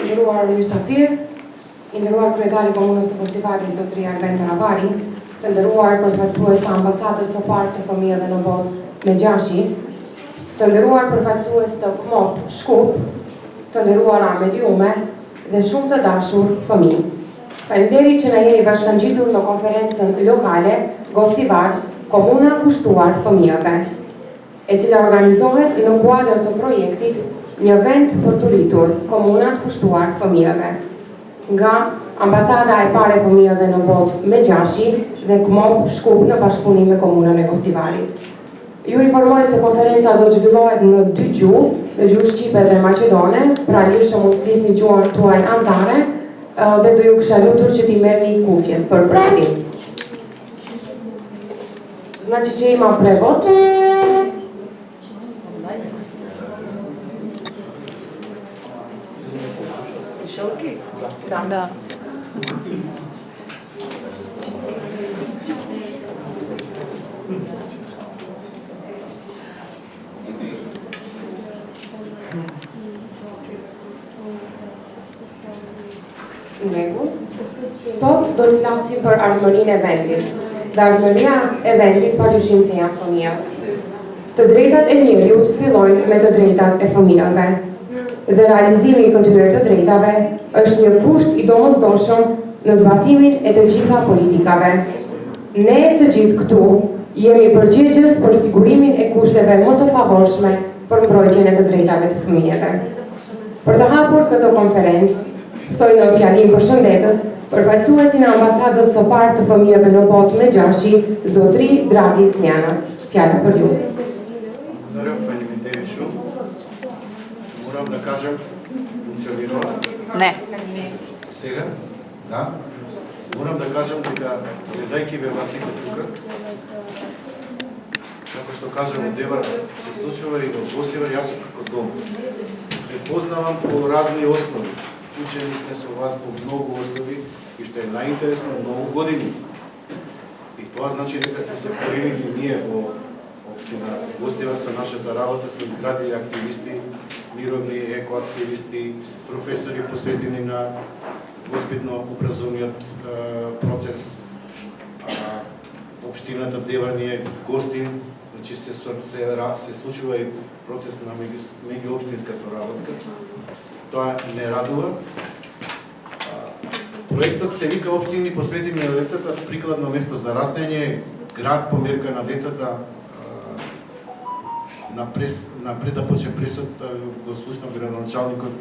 nderuar mysafir, i nderuar kryetari i Komunës së Kosivarit, zotëria Arben Taravari, të nderuar përfaqësues të ambasadës së parë të fëmijëve në botë me Gjashi, të nderuar përfaqësues të KMOP Shkup, të nderuara mediume dhe shumë të dashur fëmijë. Faleminderit që na jeni bashkangjitur në konferencën lokale Gostivar, Komuna Kushtuar Fëmijëve, e cila organizohet në kuadër të projektit Një vend për të rritur, Komunat Kushtuar Fëmijëve, nga Ambasada e Parë e Fëmijëve në botë me Gjashi dhe KMOP Shkup në bashkëpunim me Komunën e Gostivarit. Ju informoj se konferenca do të zhvillohet në 2 gjuhë, në gjuhë shqipe dhe maqedone, pra lirshëm mund të flisni gjuhën tuaj anëtare dhe do ju kisha lutur që t'i merrni kufjet për pratim. Значи, че има превод. Слушалки? Да. Него. Sot do të flasim për ardhmërinë e vendit. Dhe ardhmëria e vendit padyshim se janë fëmijët. Të drejtat e njeriut fillojnë me të drejtat e fëmijëve. Dhe realizimi i këtyre të drejtave është një kusht i domosdoshëm në zbatimin e të gjitha politikave. Ne të gjithë këtu jemi përgjegjës për sigurimin e kushteve më të favorshme për mbrojtjen e të drejtave të fëmijëve. Për të hapur këtë konferencë, ftoj në fjalim përshëndetës përfaqësuesin e ambasadës së parë të fëmijëve në botë me Gjashi, zotri Dragi Smjanac. Fjala për ju. Благодаря, фалиментери shumë. Moram da kažem, funkcionira? Ne. Сега? Да. Moram da kažem дека гледајќи ве васите тука, како што кажам, одевар се случува и во Гостивар, јас сум како дом. Препознавам по разни основи. Учени сме со вас по многу основи и што е најинтересно, многу години. И тоа значи дека сме се поринили ние во општина Гостивар со нашата работа, сме изградили активисти, мировни екоактивисти, професори посветени на воспитно-образовниот процес. Општината Девар ни е гостин, значи се случува и процес на меѓуопштинска соработка. Тоа не радува. Проектот се вика Општини посветени на децата, прикладно место за растење, град по мерка на децата. Напред да почне пресот, го слушнав градоначалникот,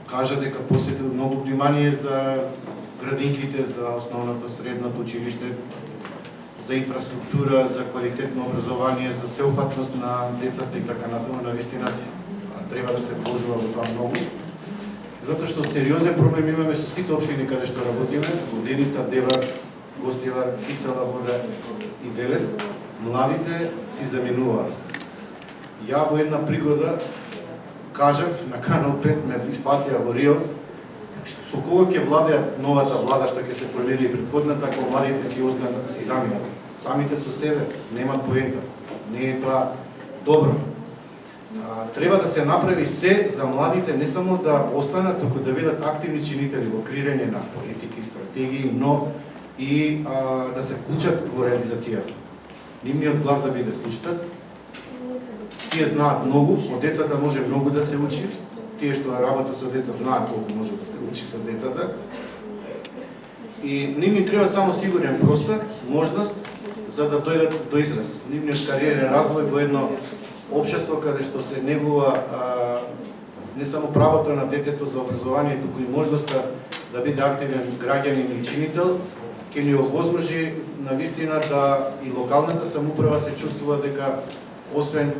кажа дека посветил многу внимание за градинките, за основното, средното училиште, за инфраструктура, за квалитетно образование, за сеопфатност на децата и така натаму. Навистина треба да се вложува во тоа многу. Затоа што сериозен проблем имаме со сите општини каде што работиме, Воденица, Девар, Гостивар, Кисела Вода и Велес, младите си заминуваат. Ја во една пригода кажав на Канал 5 ме фатија во Риелс, со кого ќе владеат новата влада што ќе се промени претходната, ако младите си заминат. Самите со себе немат поента. Не е тоа добро. Треба да се направи се за младите, не само да останат, туку да бидат активни чинители во креирање на политики, стратегии, но и да се вклучат во реализацијата. Нивниот глас да биде слушнат. Тие знаат многу, од децата може многу да се учи. Тие што работа со деца знаат колку може да се учи со децата. И нивни треба само сигурен простор, можност за да дојдат до израз. Нивниот кариерен развој во едно општество каде што се негува не само правото на детето за образование, туку и можноста да биде активен граѓанин и чинител, ќе ни овозможи навистина да и локалната самоуправа се чувствува дека освен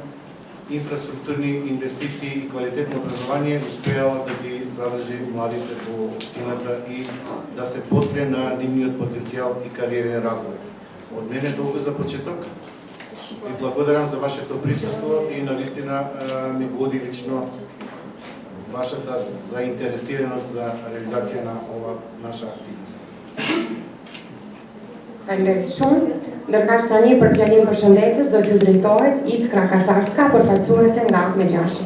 инфраструктурни инвестиции и квалитетно образование успеала да ги задржи младите во општината и да се потпре на нивниот потенцијал и кариерен развој. Од мене толку за почеток. Ви благодарам за вашето присуство и навистина ми годи лично вашата заинтересираност за реализација на ова наша активност. Faleminderit shumë. Ndërkaq tani për fjalim përshëndetës do t'ju drejtohet Iskra Kacarska, përfaqësuese nga me Gjashi.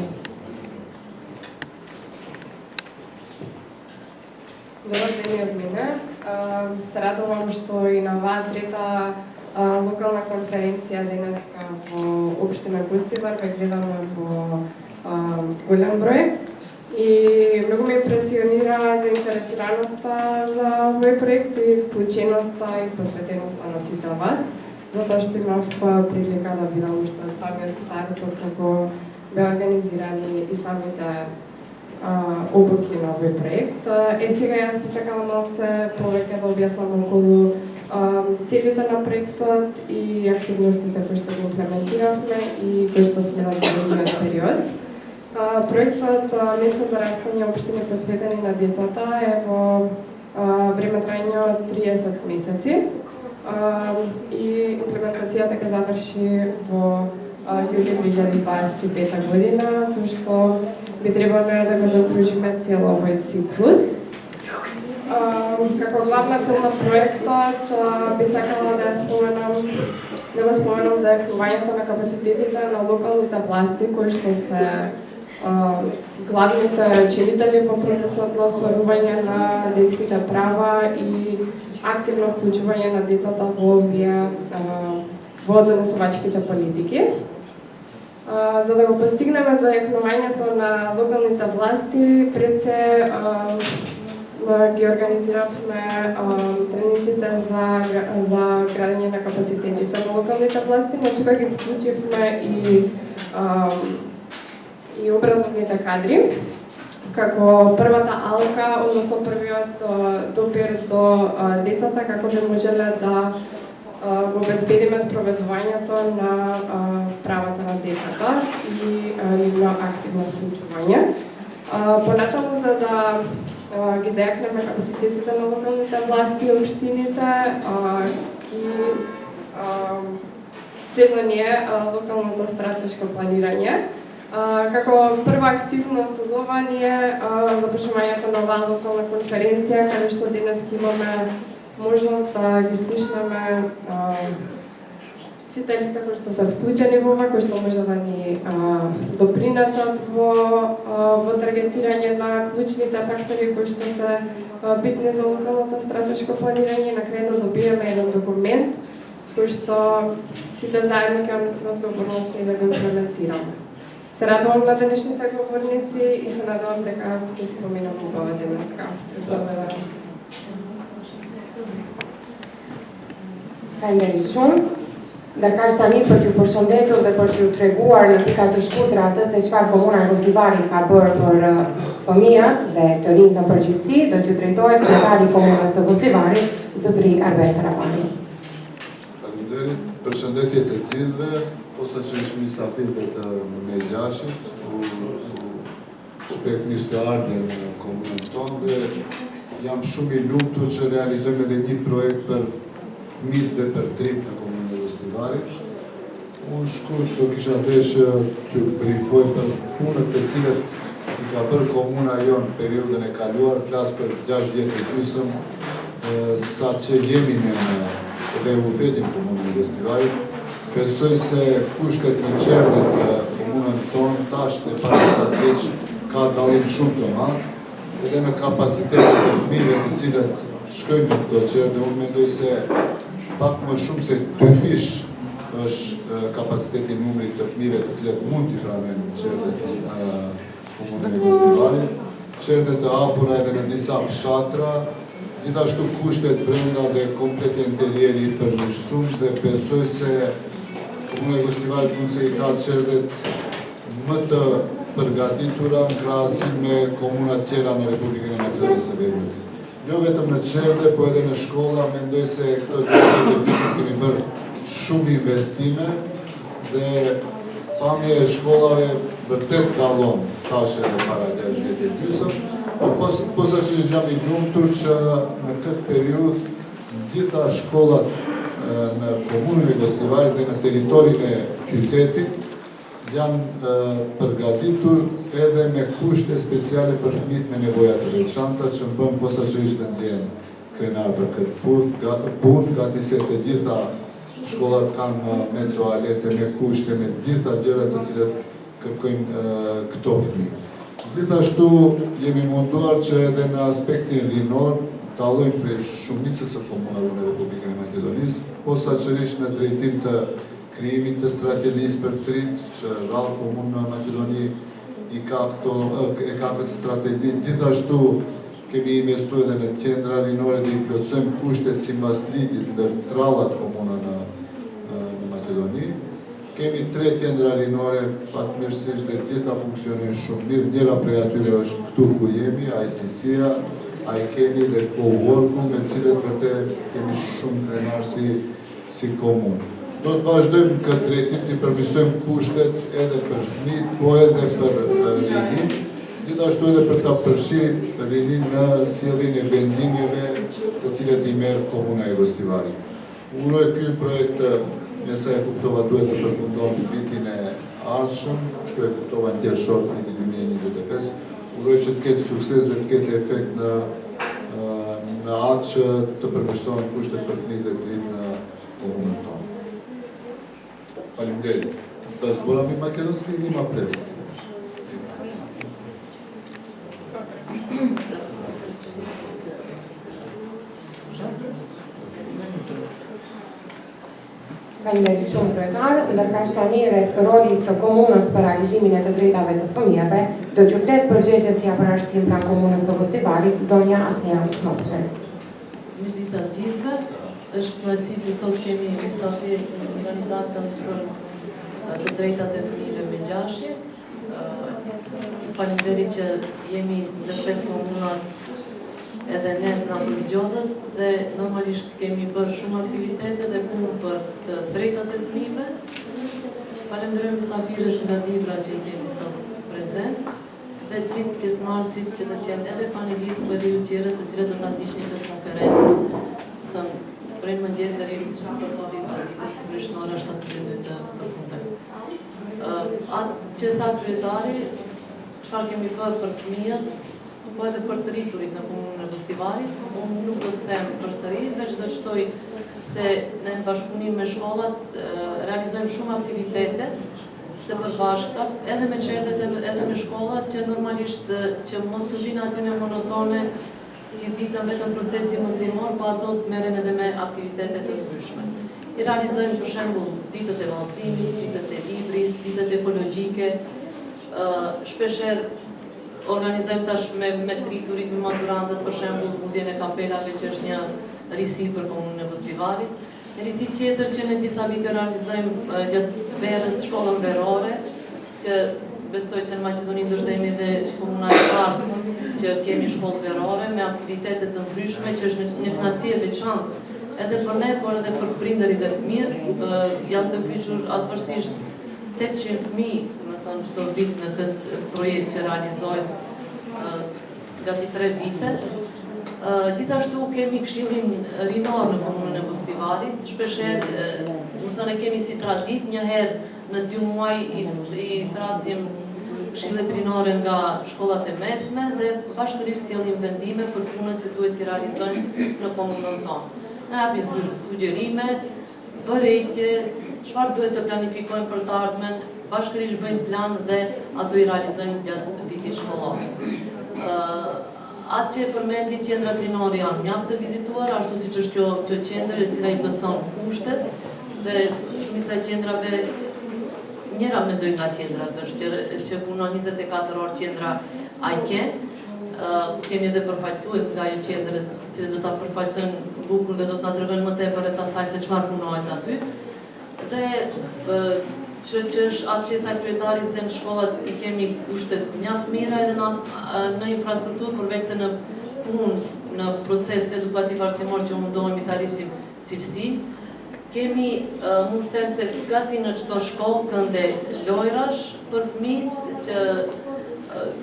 Добар ден и од мене. Се радувам што и на оваа трета локална конференција денеска во општина Гостивар ве гледаме во голем број. И многу ме импресионира заинтересираноста за овој проект и вклученоста и посветеноста на сите вас, затоа што имав прилика да видам уште од самиот старт, како беа организирани и самите обуки на овој проект. Сега јас би сакала малце повеќе да објаснам околу целите на проектот и активностите кои што ги имплементиравме и кои што следат во овој период. Проектот Место за растење општини посветени на децата е во време трајање од 30 месеци и имплементацијата ќе заврши во јули 2025 година, со што би требало да го заклучиме цел овој циклус. Како главна цел на проектот би сакала да го споменам за јакнувањето на капацитетите на локалните власти кои што се главните учинители во процесот на остварување на детските права и активно вклучување на децата во овие во донесувачките политики. За да го постигнеме зајакнувањето на локалните власти, пред се ги организиравме трениците за градење на капацитетите на локалните власти, но тука ги вклучивме и образовните кадри, како првата алка, односно првиот допир до децата, како би можеле да го обезбедиме спроведувањето на правата на децата и нивно активно вклучување. Понатаму, за да ги зајакнеме капацитетите на локалните власти и општините, и следно ни е локалното стратешко планирање. Како прва активност од ова ни е започнувањето на оваа локална конференција, каде што денес имаме можност да ги слушнеме сите лица кои што се вклучени во ова, кои што може да ни допринесат во таргетирање на клучните фактори кои што се битни за локалното стратешко планирање. На крај да добиеме еден документ кој што сите заедно ќе носиме одговорност и да го имплементираме. Се радувам на денешните говорници и се надевам дека ќе си поминам убава денеска. Благодарам. Faleminderit shumë. Ndërkaq tani për t'ju përshëndetur dhe për t'ju treguar në pika të shkurtra atë se çfarë komuna e Gosivarit ka bërë për fëmijët dhe të rinjt në përgjithësi, do t'ju drejtohet kryetari i komunës së Gosivarit, zotëri Arbet Karapani. Faleminderit, përshëndetje të gjithëve, ose që ishë misafirëve të Megjashit, shpejt mirë se ardhe në komunën tonë dhe jam shumë i lumtur që realizojmë edhe një projekt për fëmijët dhe për trim në komunën e Gostivarit. Unë shkurt do kisha deshë të brifoj për punët e cilët i ka bërë komuna jonë periudën e kaluar, flas për 6 vjetë e gjysëm, sa që jemi në edhe u vetim komunën e Gostivarit. Besoj se kushtet në qerdhet të komunën tonë tash dhe parastatveq ka dallim shumë të madh, edhe në kapacitetet e fëmijëve të cilët shkojnë në këto qerdhe, unë mendoj se pak më shumë se 2 fish është kapaciteti numrit të fëmijëve të cilët mund t'i pranojnë në qerdhet të komunën e Gostivarit, qerdhe të hapura edhe në disa fshatra, gjithashtu kushtet brenda dhe komplet interieri i përmirësuar dhe besoj se Komuna e Gostivarit mund se i ka qerdhet më të përgatitura në krahasim me komunat tjera në Republikën e Maqedonisë së Veriut. Jo vetëm në qerdhe, po edhe në shkolla, mendoj se këto qerdhe kemi bërë shumë investime dhe pamje e shkollave vërtet dallon tash edhe para 6 vjetë e gjysëm. Posa që jam i lumtur që në këtë periudhë gjitha shkollat në komunën e Gostivarit dhe në teritorin e qytetit janë përgatitur edhe me kushte speciale për fëmijët me nevoja të veçanta që më bën posaçërisht të ndjen krenar për këtë punë, gati se të gjitha shkollat kanë me toalete, me kushte, me gjitha gjërat të cilët kërkojnë këto fëmijë. Gjithashtu jemi munduar që edhe në aspektin rinor dallojmë prej shumicës së komunave në Republikën e Maqedonisë, posaçërisht në drejtim të krijimit të strategjisë për të rinjt, që rrallë komunë në Maqedoni e ka këtë strategji. Gjithashtu kemi investuar edhe në qendra rinore dhe i plotësojmë kushtet sipas ligjit ndër trallat komuna në Maqedoni. Kemi 3 qendra rinore, fatmirësisht dhe gjitha funksionojnë shumë mirë. Njëra prej atyre është këtu ku jemi, ICC-a, ICANN dhe Co-worku, me cilët vërtet kemi shumë krenar si komunë. Do të vazhdojmë këtë drejtim të përmirësojmë kushtet edhe për fëmijët, po edhe për rinjin, gjithashtu edhe për ta përfshirë rinjin në sjelljen e vendimjeve të cilët i merr komuna e Gostivarit. Uroj ky projekt, nëse e kuptova, duhet të përfundon vitin e ardhshëm, kështu e kuptova në qershor të vitit 2025. Uroj që të ketë sukses dhe të ketë efekt në atë që të përmirësohen kushtet për fëmijët e të rinj në komunën tonë. Faleminderit. Da zborami makedonski ili ima prevod? Faleminderit shumë kryetar, ndërkaq tani rreth rolit të komunës për realizimin e të drejtave të fëmijëve, do t'ju flet përgjegjësja për arsim pranë komunës së Gostivarit, zonja Asnia Ismoqe. Mirëditë të gjithëve, është kënaqësi që sot kemi mysafir në organizatën për të drejtat e fëmijëve me gjashje. Faleminderit që jemi në 5 komunat edhe ne nga përzgjodhët dhe normalisht kemi bërë shumë aktivitete dhe punë për të drejtat e fëmijëve. Falenderoj mysafirët nga Dibra që i kemi sot prezent dhe gjithë pjesëmarrësit që do të jenë edhe panelistë për ju tjerët të cilët do ta ndiqni këtë konferencë. Prej mëngjes deri në fundin të ditës përshëndetësore 7:00 të përfundojmë. Atë që tha kryetari, çfarë kemi bërë për fëmijët, po edhe për të rriturit në komunën e Gostivarit, unë nuk do të them përsëri, veç do të shtoj se në bashkëpunim me shkollat realizojmë shumë aktivitete të përbashkëta, edhe me qertet edhe me shkollat, që normalisht që mos të vinë aty në monotone që ditën vetëm procesi mësimor, po ato të merren edhe me aktivitete të ndryshme. I realizojmë për shembull ditët e vallëzimit, ditët e librit, ditët ekologjike, shpeshherë organizojmë tash me rriturit me maturantët, për shembull mundjen e kapelave që është një risi për komunën e Gostivarit. Një risi tjetër që në disa vite realizojmë gjatë verës shkollën verore, që besoj që në Maqedoni ndoshta jemi dhe komuna e parë që kemi shkollë verore me aktivitete të ndryshme, që është një kënaqësi e veçantë edhe për ne, por edhe për prindërit e fëmijët. Janë të kyçur afërsisht 800 fëmijë, çdo vit në këtë projekt që realizohet gati 3 vite. Gjithashtu kemi këshillin rinor në komunën e Gostivarit. Shpeshherë, e kemi si traditë, një herë në 2 muaj i thrasim këshillet rinore nga shkollat e mesme dhe bashkërisht sjellim vendime për punët që duhet t'i realizojmë në komunën tonë. Ne japim sugjerime, vërejtje, çfarë duhet të planifikojmë për të ardhmen, bashkërisht bëjmë plan dhe ato i realizojmë gjatë vitit shkollor. Atë që përmendi qendrat rinore janë mjaft të vizituar, ashtu siç është kjo qendër e cila i plotëson kushtet dhe shumica e qendrave, njëra mendoj nga qendrat është që punon 24 orë qendra ICANN. Kemi edhe përfaqësues nga ajo qendër, të cilët do ta përfaqësojnë bukur dhe do të na tregojnë më tepër rreth asaj se çfarë punohet aty. Dhe që është atë që tha kryetari se në shkollat i kemi kushtet mjaft mira edhe në infrastrukturë, përveç se në punë, në proces edukativ arsimor që mundohemi të arrisim cilësinë. Kemi, mund të them se gati në çdo shkollë kënde lojrash për fëmijët që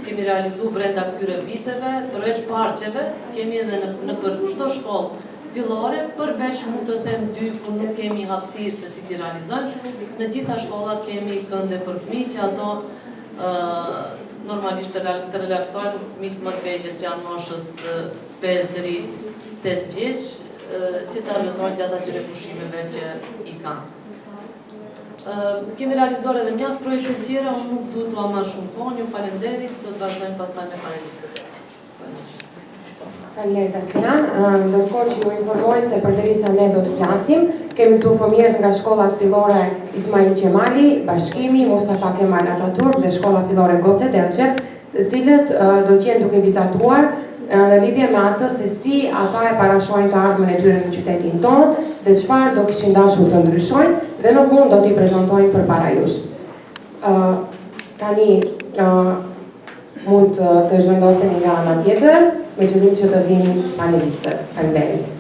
kemi realizuar brenda këtyre viteve, përveç parqeve, kemi edhe në për çdo shkollë fillore, përveç mund të them 2 ku nuk kemi hapësirë se si t'i realizojmë. Në gjitha shkollat kemi kënde për fëmijë që ato normalisht të relaksojnë fëmijët më të vegjël që janë moshës 5 deri 8 vjeç, që të argëtojnë gjatë atyre pushimeve që i kanë. Kemi realizuar edhe mjaft projekte tjera, unë nuk duhet t'u marr shumë kohë, ju falenderit, do të vazhdojmë pastaj me panelistët. Faleminderit Aslian, ndërkohë që ju informoj se përderisa ne do të flasim, kemi këtu fëmijët nga shkollat fillore Ismail Qemali, Bashkimi, Mustafa Kemal Atatürk dhe shkolla fillore Goce Delqe, të cilët do të jenë duke vizatuar në lidhje me atë se si ata e parashojnë të ardhmen e tyre në qytetin tonë dhe çfarë do kishin dashur të ndryshojnë dhe në fund do t'i prezantojnë përpara jush. Tani mund të zhvendoseni nga ana tjetër, me qëllim që të vinë panelistët. Faleminderit.